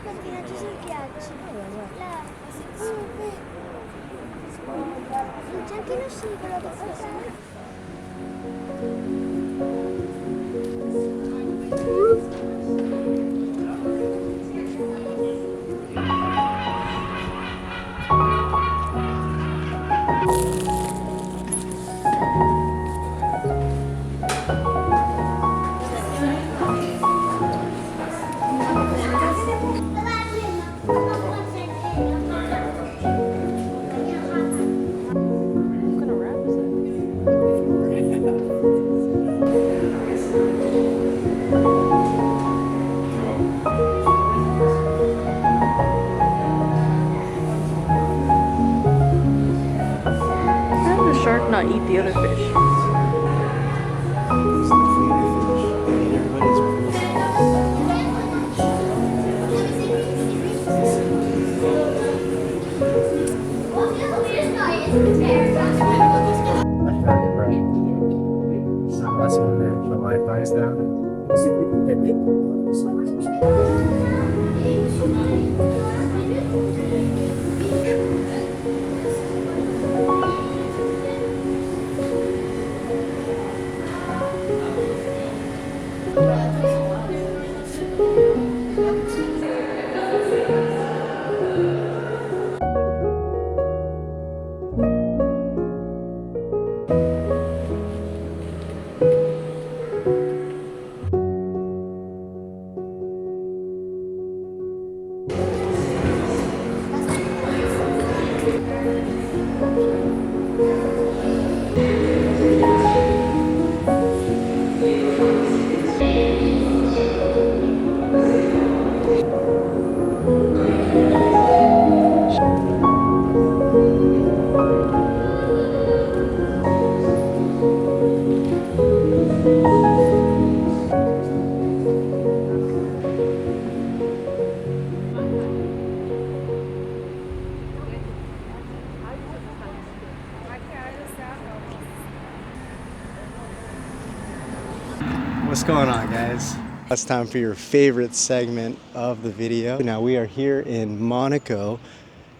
quantina ci sono i ghiacci. Là. C'è anche uno scivolo da fare. Not eat the other fish. What's going on, guys? It's time for your favorite segment of the video. Now we are here in Monaco,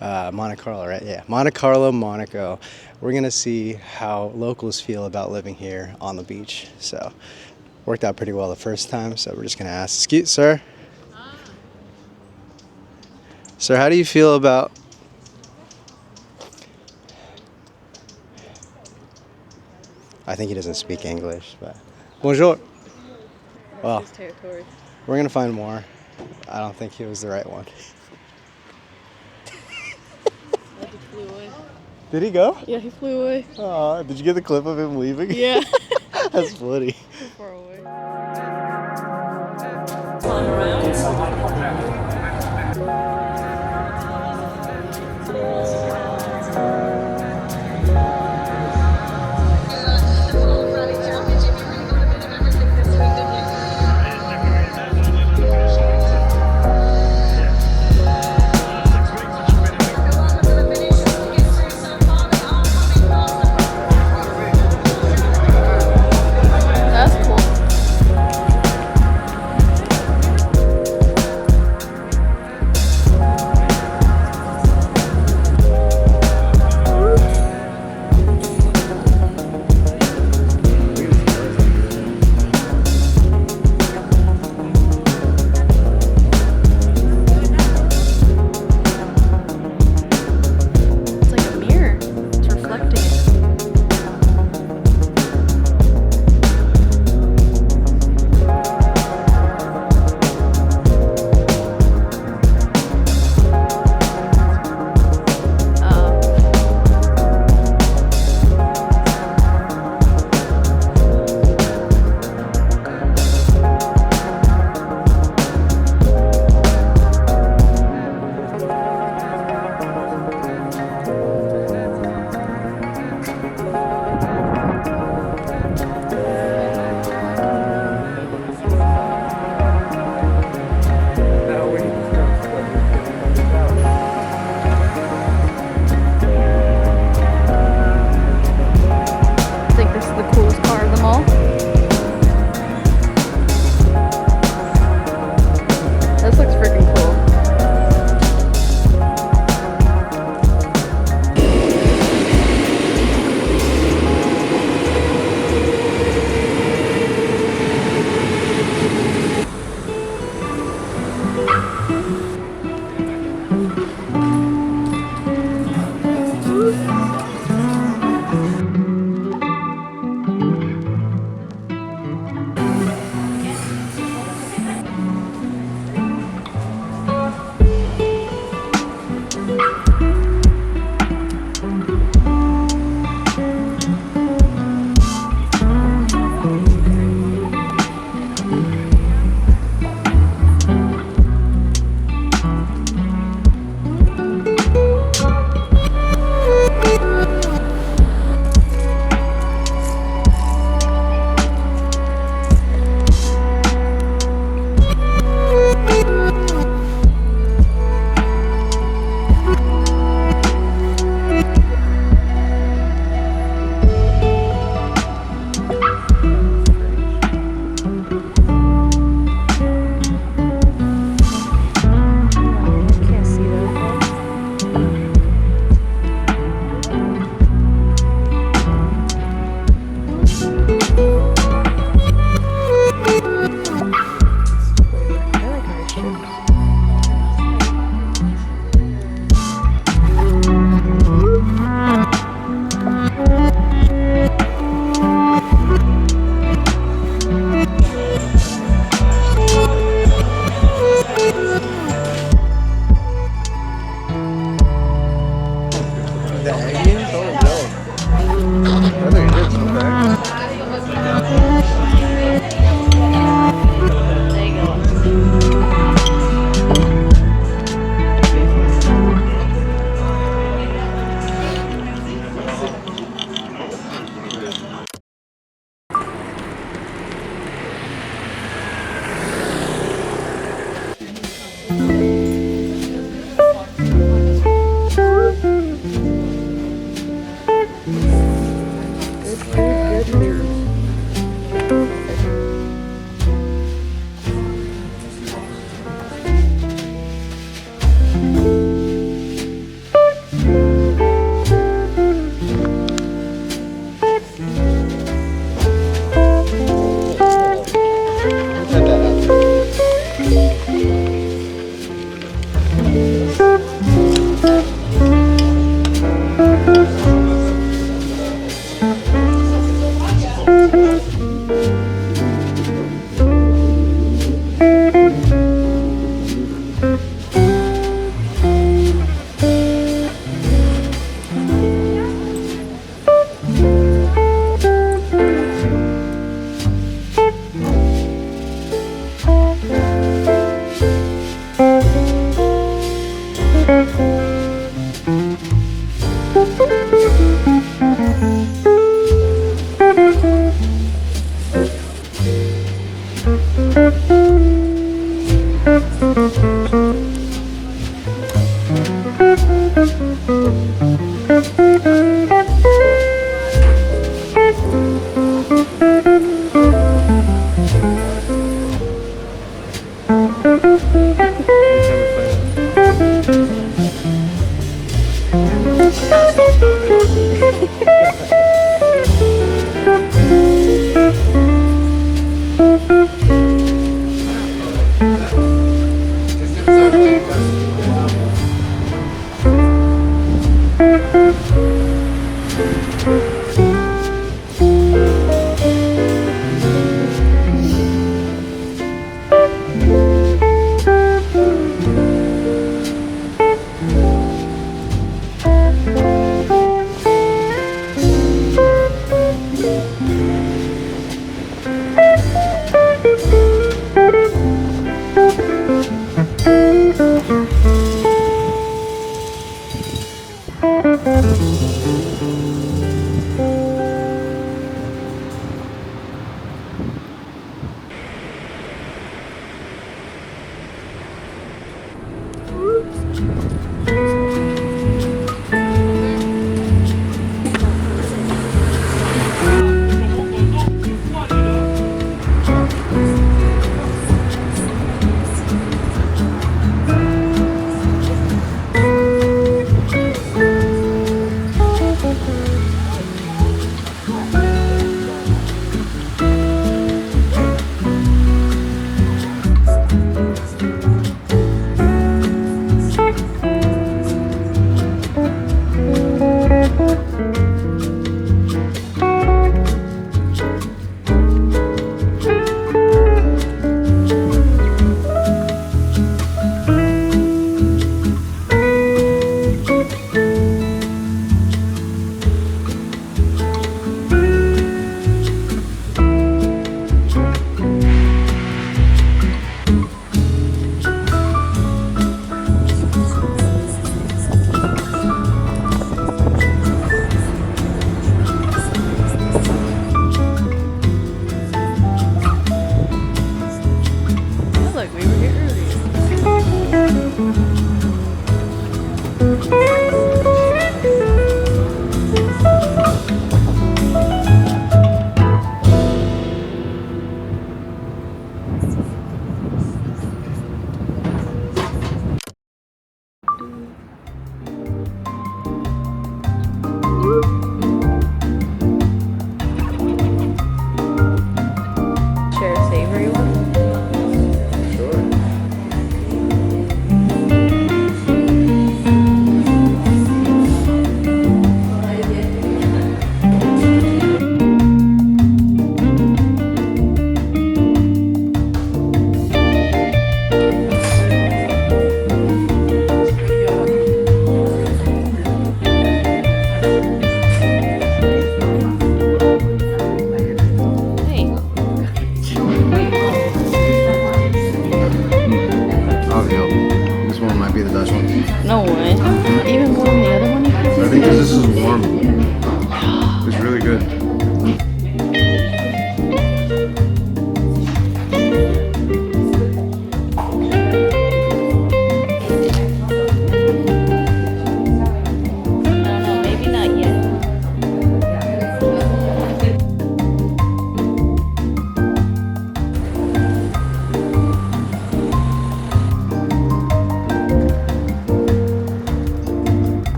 Monte-Carlo, right? Yeah, Monte-Carlo, Monaco. We're gonna see how locals feel about living here on the beach. So, worked out pretty well the first time, so we're just gonna ask. Excuse, sir? Sir, how do you feel about... I think he doesn't speak English, but... Bonjour. Well, we're gonna find more. I don't think he was the right one. He flew away. Did he go? Yeah, he flew away. Oh, did you get the clip of him leaving? Yeah. That's funny. Far away.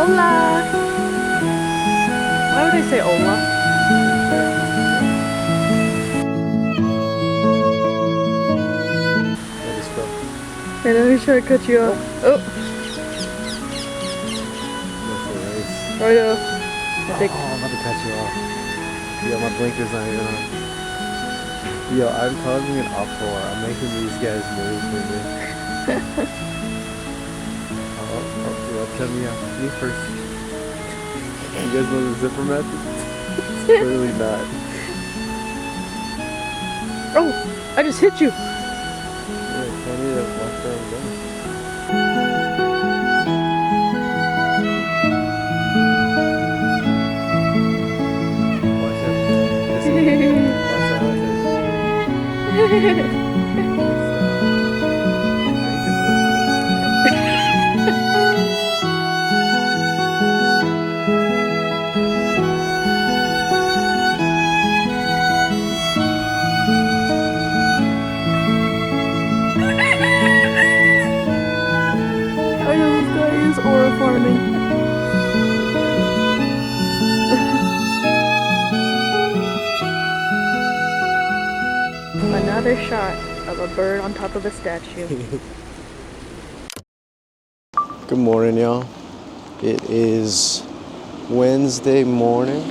Hola! Why would I say hola? And let me try to cut you off. Oh! Oh no. I think. Oh, I'm about to cut you off. Yo, my blinker's not even on. Yo, I'm causing an uproar. I'm making these guys move for me. Tell me out. Me first. You guys know the zipper method? It's clearly not. Oh! I just hit you! Yeah, tell me that watch where I'm going. Watch out. This one. Watch out. Farming. Another shot of a bird on top of a statue. Good morning, y'all. It is Wednesday morning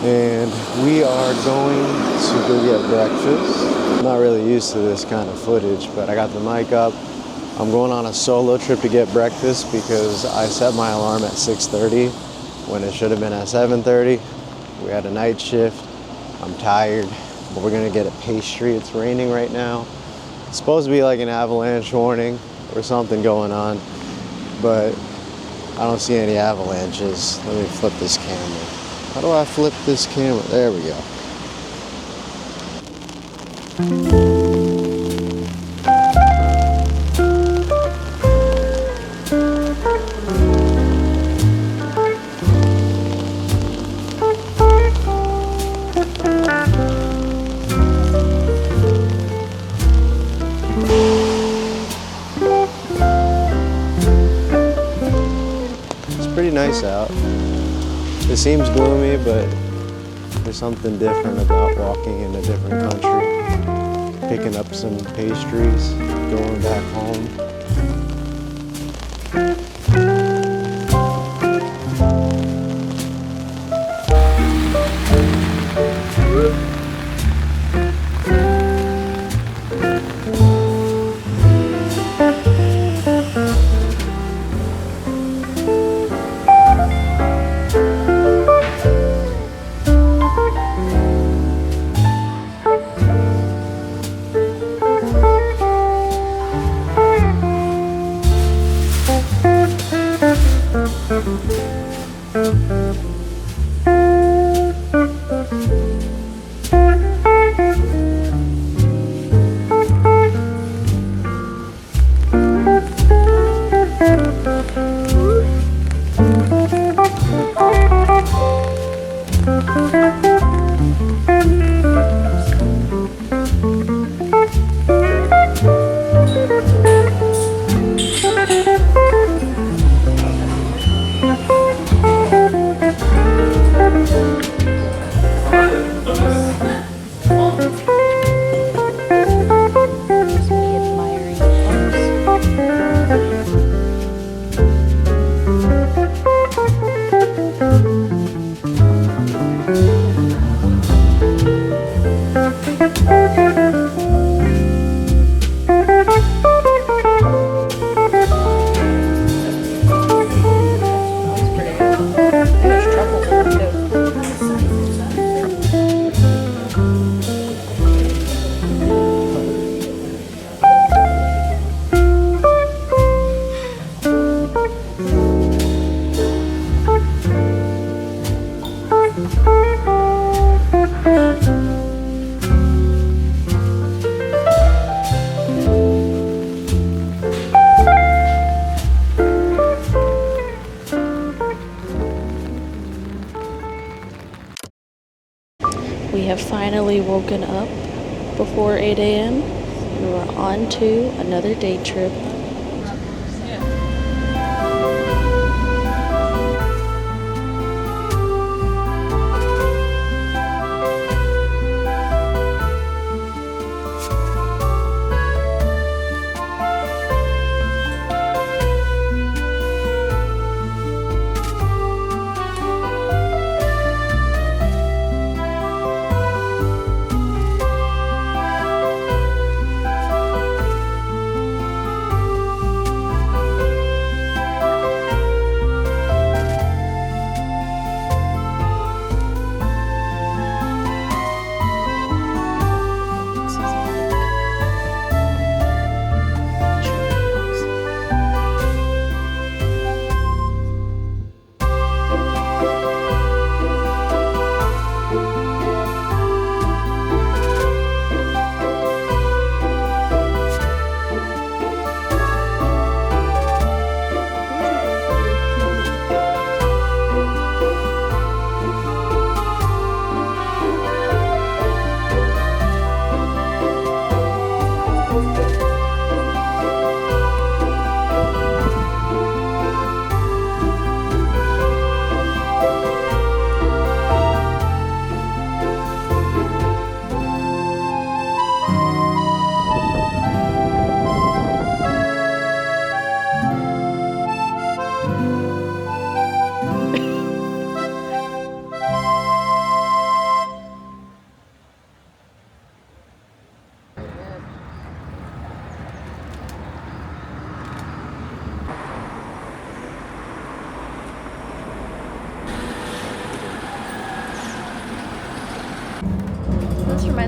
and we are going to go get breakfast. I'm not really used to this kind of footage, but I got the mic up. I'm going on a solo trip to get breakfast because I set my alarm at 6:30 when it should have been at 7:30. We had a night shift. I'm tired, but we're gonna get a pastry. It's raining right now. It's supposed to be like an avalanche warning or something going on, but I don't see any avalanches. Let me flip this camera. How do I flip this camera? There we go. Nice out. It seems gloomy, but there's something different about walking in a different country, picking up some pastries, going back home. We have finally woken up before 8 a.m. and we're on to another day trip.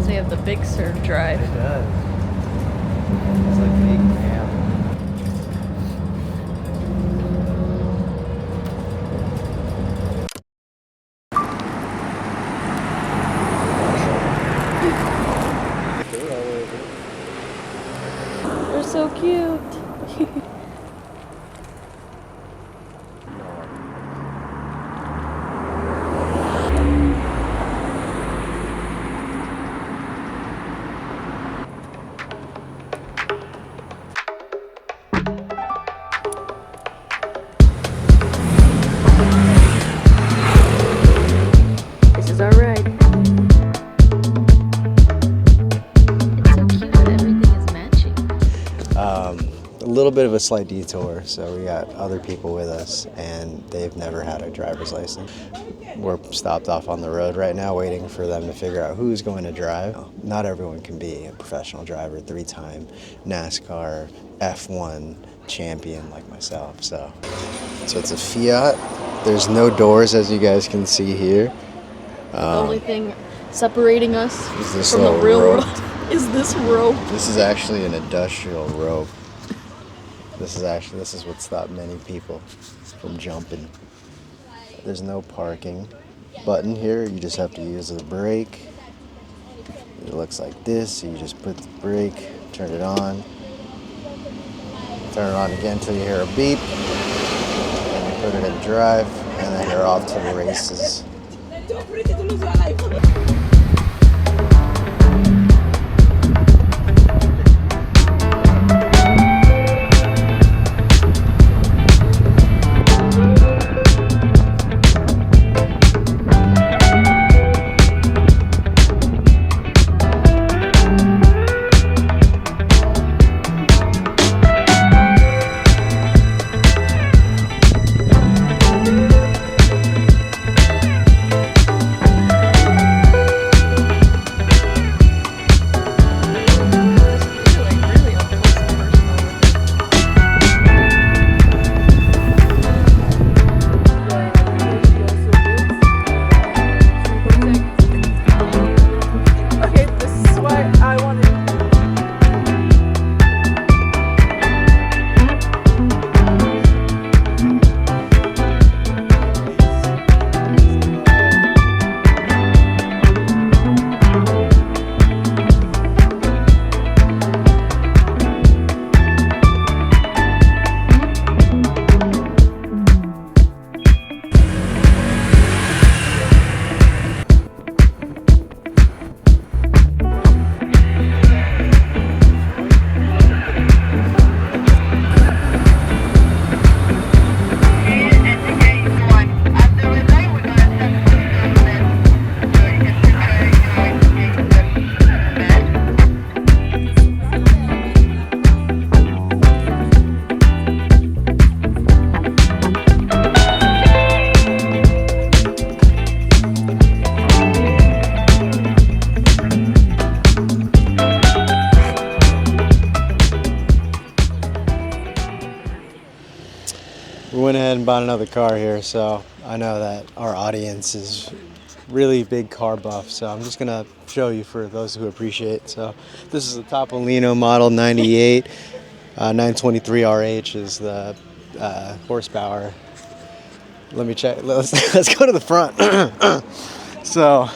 reminds me of the Big Sur Drive. It does. It's like big camp. They're so cute. This is our ride. It's so cute that everything is matching. A little bit of a slight detour, so we got other people with us and they've never had a driver's license. We're stopped off on the road right now waiting for them to figure out who's going to drive. Not everyone can be a professional driver, 3-time NASCAR F1 champion like myself. So it's a Fiat. There's no doors, as you guys can see here. The only thing separating us Is this from the little real rope. world is this rope. This is actually an industrial rope. This is what stopped many people from jumping. There's no parking button here. You just have to use the brake. It looks like this. So you just put the brake, turn it on again until you hear a beep. And you put it in drive, and then you're off to the races. We went ahead and bought another car here, so I know that our audience is really big car buff, so I'm just gonna show you for those who appreciate. So this is a Topolino model 98, 923 RH is the horsepower. Let me check. Let's go to the front. So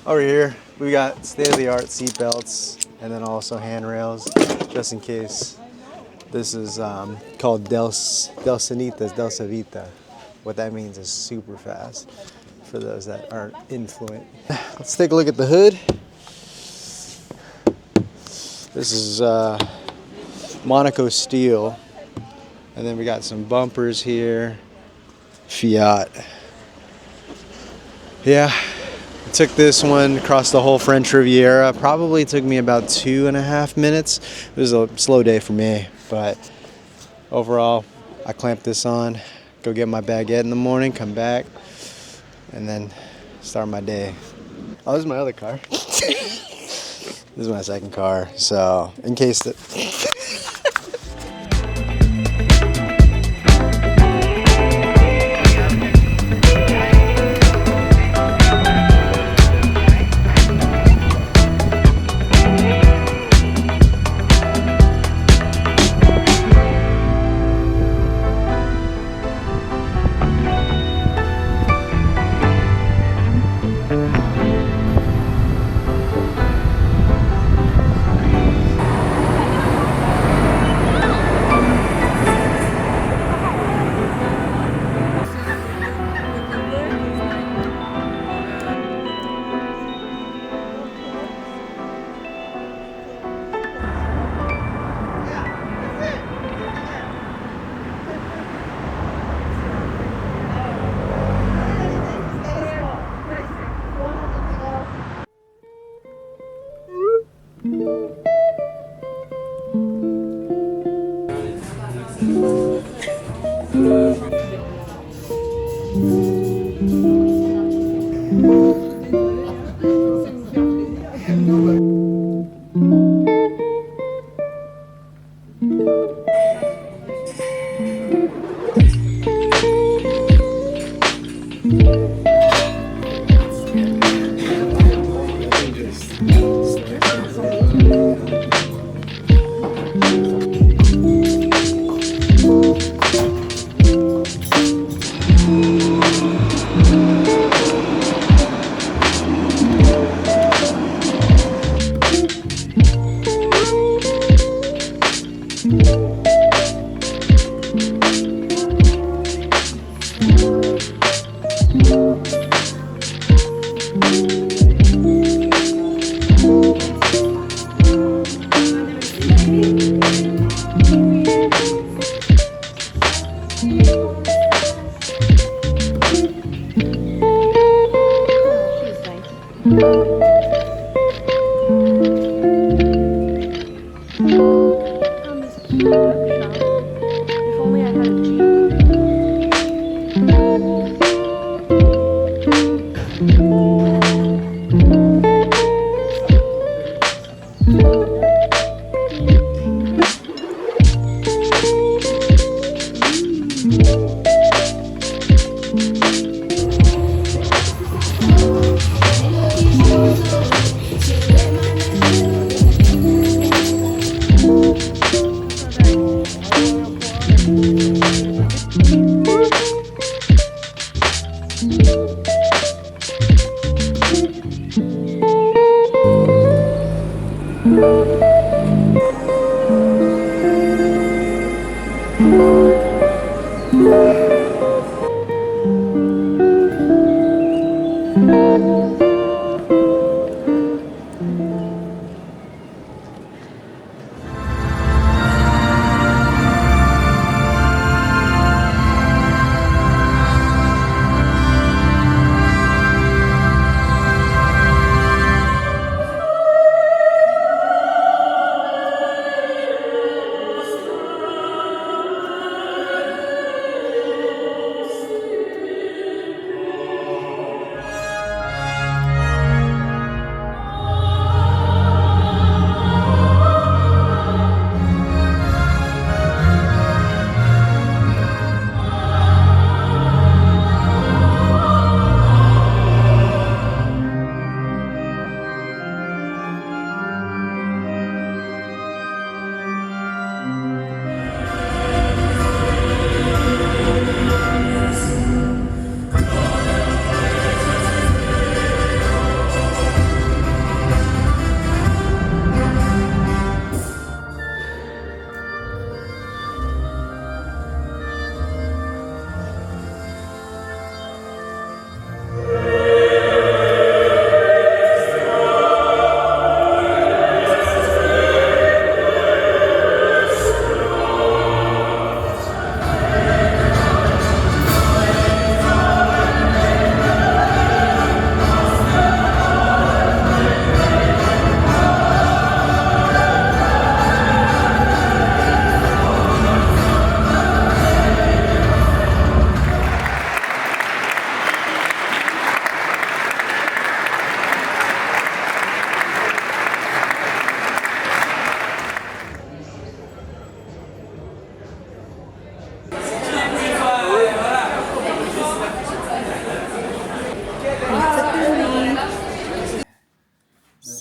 over here we got state-of-the-art seat belts and then also handrails just in case. This is called Del Savita. What that means is super fast for those that aren't influent. Let's take a look at the hood. This is Monaco steel. And then we got some bumpers here. Fiat. Yeah, I took this one across the whole French Riviera. Probably took me about 2.5 minutes. It was a slow day for me, but overall, I clamped this on, go get my baguette in the morning, come back, and then start my day. Oh, this is my other car. This is my second car, so in case that...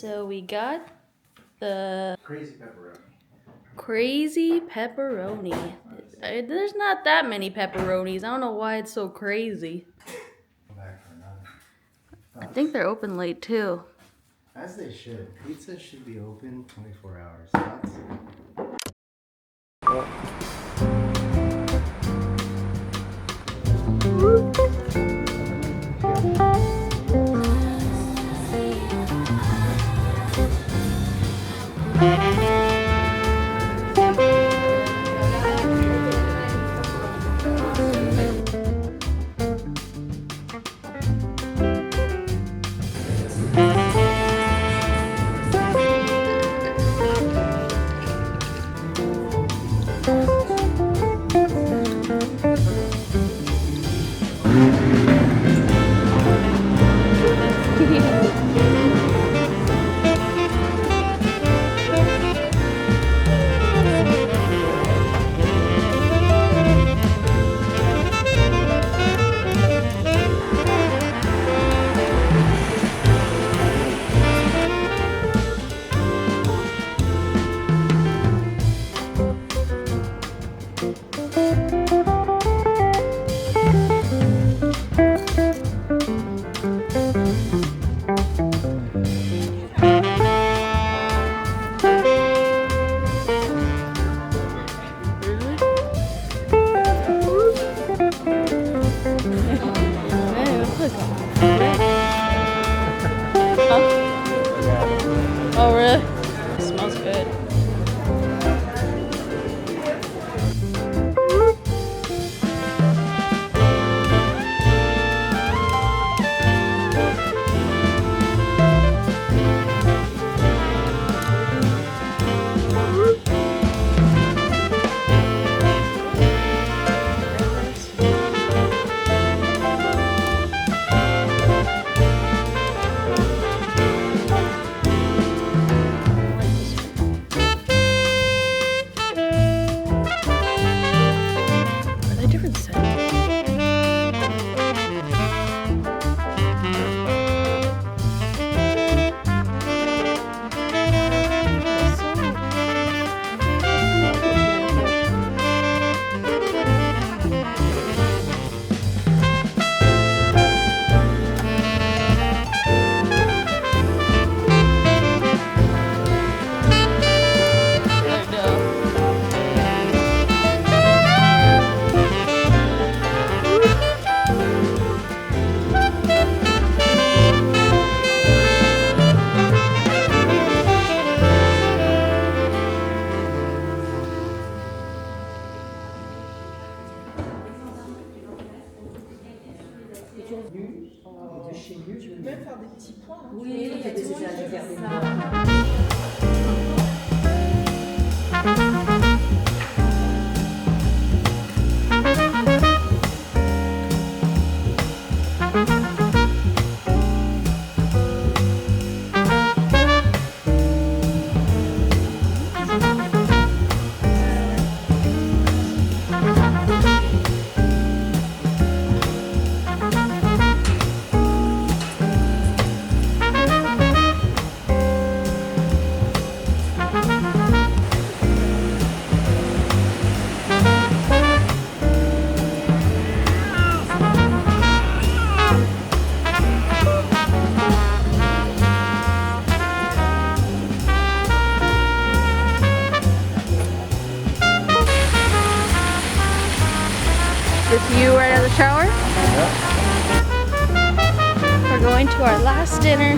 So we got the Crazy pepperoni. crazy pepperoni. There's not that many pepperonis. I don't know why it's so crazy. Come back for another. I think they're open late too. As they should. Pizza should be open 24 hours. Thoughts? Oh, really? It smells good. Are they different scents? With you right out of the shower? We're going to our last dinner.